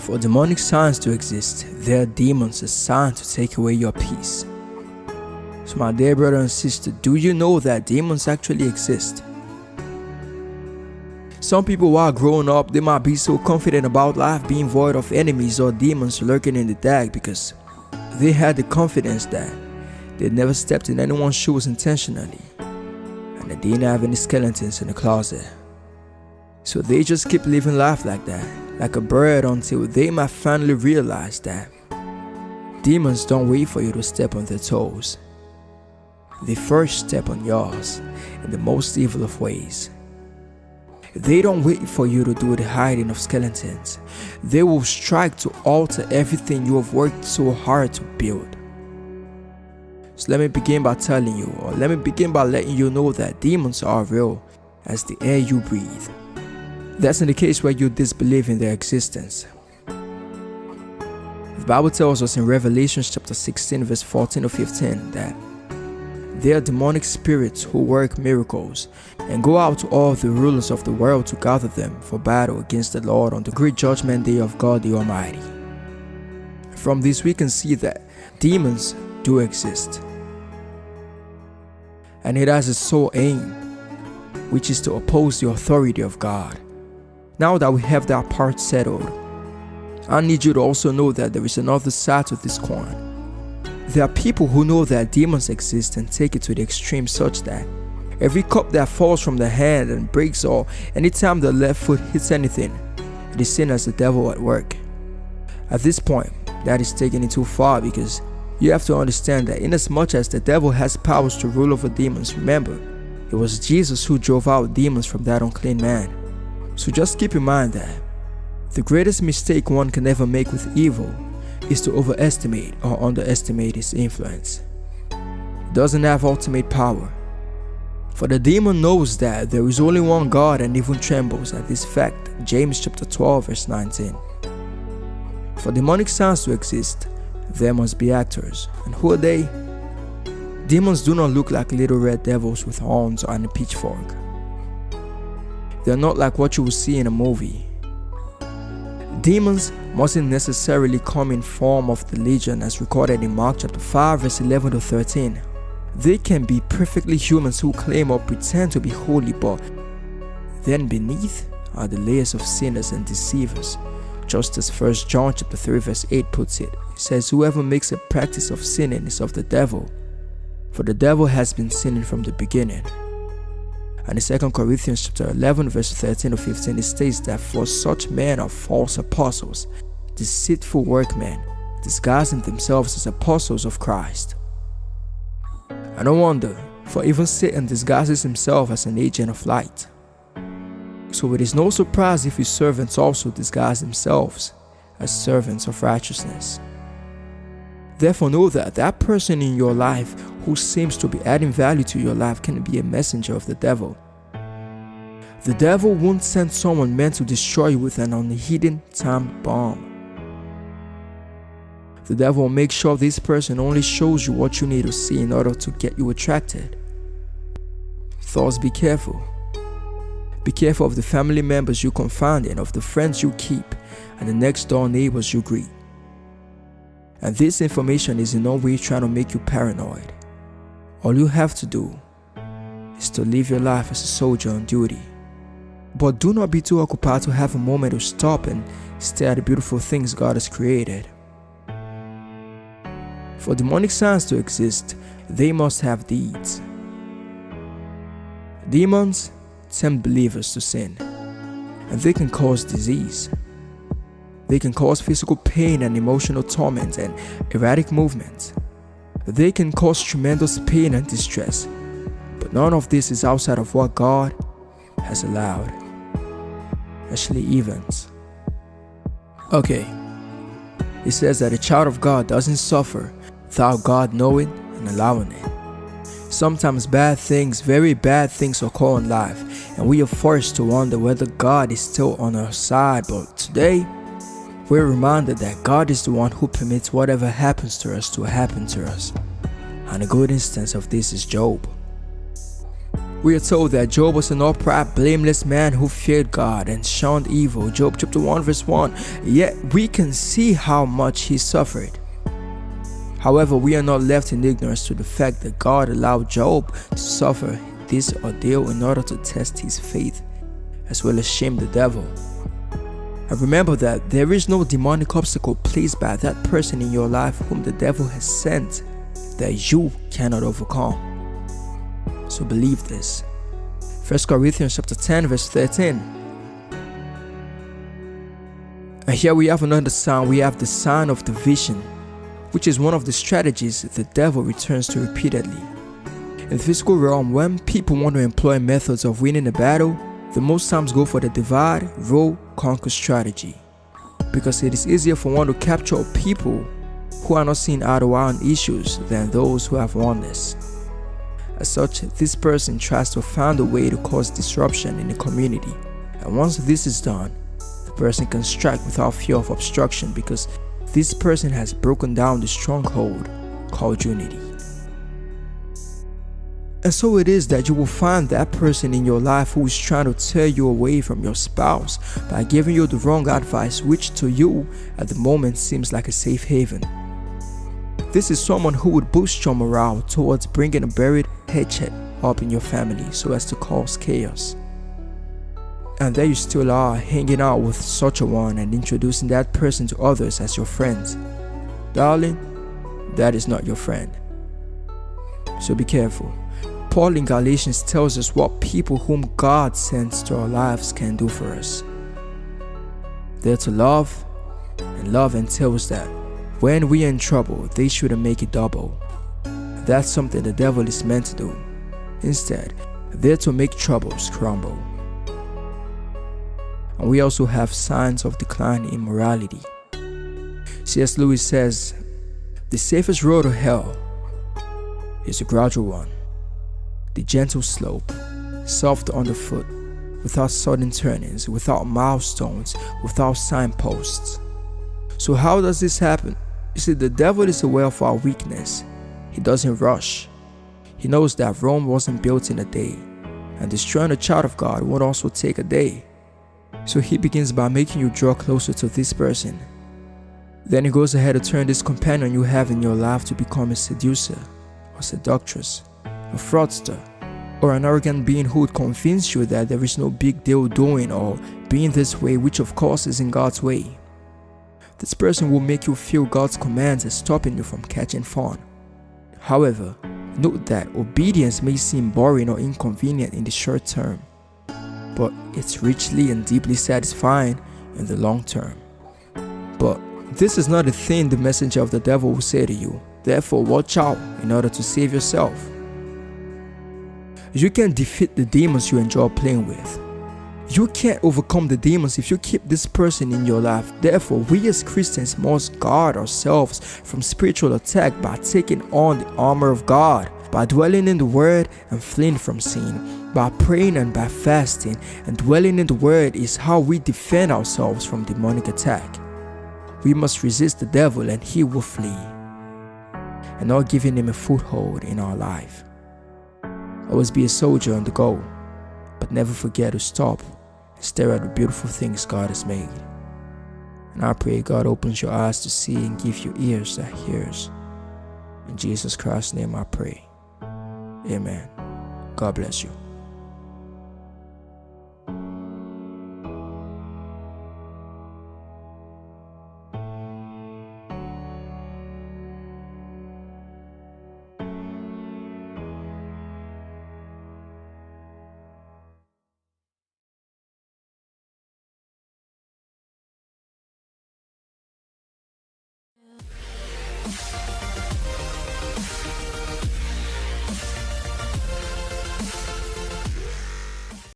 For demonic signs to exist, there are demons assigned to take away your peace. So my dear brother and sister, do you know that demons actually exist? Some people while growing up, they might be so confident about life being void of enemies or demons lurking in the dark because they had the confidence that they never stepped in anyone's shoes intentionally and they didn't have any skeletons in the closet. So they just keep living life like that, like a bird, until they might finally realize that demons don't wait for you to step on their toes. They first step on yours in the most evil of ways. They don't wait for you to do the hiding of skeletons. They will strike to alter everything you have worked so hard to build. So let me begin by telling you, or let me begin by letting you know that demons are real as the air you breathe. That's in the case where you disbelieve in their existence. The Bible tells us in Revelation chapter 16 verse 14 to 15 that they are demonic spirits who work miracles and go out to all the rulers of the world to gather them for battle against the Lord on the great judgment day of God the Almighty. From this we can see that demons do exist, and it has its sole aim, which is to oppose the authority of God. Now that we have that part settled, I need you to also know that there is another side to this coin. There are people who know that demons exist and take it to the extreme such that every cup that falls from the hand and breaks, or anytime the left foot hits anything, it is seen as the devil at work. At this point, that is taking it too far, because you have to understand that inasmuch as the devil has powers to rule over demons, remember, it was Jesus who drove out demons from that unclean man. So just keep in mind that the greatest mistake one can ever make with evil is to overestimate or underestimate its influence. It doesn't have ultimate power. For the demon knows that there is only one God and even trembles at this fact. James chapter 12 verse 19. For demonic signs to exist, there must be actors. And who are they? Demons do not look like little red devils with horns and a pitchfork. They are not like what you will see in a movie. Demons mustn't necessarily come in form of the legion as recorded in Mark chapter 5 verse 11 to 13. They can be perfectly humans who claim or pretend to be holy, but then beneath are the layers of sinners and deceivers. Just as 1 John chapter 3 verse 8 puts it, it says, whoever makes a practice of sinning is of the devil, for the devil has been sinning from the beginning. And in 2 Corinthians chapter 11 verse 13 to 15 it states that for such men are false apostles, deceitful workmen, disguising themselves as apostles of Christ. And no wonder, for even Satan disguises himself as an agent of light. So it is no surprise if his servants also disguise themselves as servants of righteousness. Therefore know that that person in your life who seems to be adding value to your life can be a messenger of the devil. The devil won't send someone meant to destroy you with an unhidden time bomb. The devil will make sure this person only shows you what you need to see in order to get you attracted. Thus be careful. Be careful of the family members you confide in, of the friends you keep, and the next door neighbors you greet. And this information is in no way trying to make you paranoid. All you have to do is to live your life as a soldier on duty. But do not be too occupied to have a moment to stop and stare at the beautiful things God has created. For demonic signs to exist, they must have deeds. Demons tempt believers to sin, and they can cause disease. They can cause physical pain and emotional torment and erratic movements. They can cause tremendous pain and distress, but none of this is outside of what God has allowed. Actually, events. Okay, it says that a child of God doesn't suffer without God knowing and allowing it. Sometimes bad things, very bad things occur in life, and we are forced to wonder whether God is still on our side. But today, we're reminded that God is the one who permits whatever happens to us to happen to us. And a good instance of this is Job. We are told that Job was an upright, blameless man who feared God and shunned evil. Job chapter 1 verse 1. Yet we can see how much he suffered. However, we are not left in ignorance to the fact that God allowed Job to suffer this ordeal in order to test his faith, as well as shame the devil. And remember that there is no demonic obstacle placed by that person in your life whom the devil has sent that you cannot overcome. So believe this. 1 Corinthians chapter 10 verse 13. And here we have another sign. We have the sign of division, which is one of the strategies the devil returns to repeatedly. In the physical realm, when people want to employ methods of winning a battle, they most times go for the divide, rule, conquer strategy, because it is easier for one to capture people who are not seeing eye to eye on issues than those who have oneness. As such, this person tries to find a way to cause disruption in the community, and once this is done, the person can strike without fear of obstruction because this person has broken down the stronghold called unity. And so it is that you will find that person in your life who is trying to tear you away from your spouse by giving you the wrong advice, which to you at the moment seems like a safe haven. This is someone who would boost your morale towards bringing a buried hatchet up in your family so as to cause chaos. And there you still are, hanging out with such a one and introducing that person to others as your friends. Darling, that is not your friend. So be careful. Paul in Galatians tells us what people whom God sends to our lives can do for us. They're to love, and love entails that when we are in trouble, they shouldn't make it double. That's something the devil is meant to do. Instead, they're to make troubles crumble. And we also have signs of decline in morality. C.S. Lewis says, the safest road to hell is a gradual one. The gentle slope, soft underfoot, without sudden turnings, without milestones, without signposts. So how does this happen? You see, the devil is aware of our weakness. He doesn't rush. He knows that Rome wasn't built in a day, and destroying a child of God would also take a day. So he begins by making you draw closer to this person. Then he goes ahead to turn this companion you have in your life to become a seducer, or seductress, a fraudster, or an arrogant being who would convince you that there is no big deal doing or being this way, which of course is in God's way. This person will make you feel God's commands are stopping you from catching fun. However, note that obedience may seem boring or inconvenient in the short term, but it's richly and deeply satisfying in the long term. But this is not a thing the messenger of the devil will say to you. Therefore, watch out in order to save yourself. You can't defeat the demons you enjoy playing with. You can't overcome the demons if you keep this person in your life. Therefore, we as Christians must guard ourselves from spiritual attack by taking on the armor of God, by dwelling in the Word and fleeing from sin, by praying and by fasting. And dwelling in the Word is how we defend ourselves from demonic attack. We must resist the devil and he will flee, and not giving him a foothold in our life. Always be a soldier on the go, but never forget to stop and stare at the beautiful things God has made. And I pray God opens your eyes to see and give you ears that hears. In Jesus Christ's name I pray. Amen. God bless you.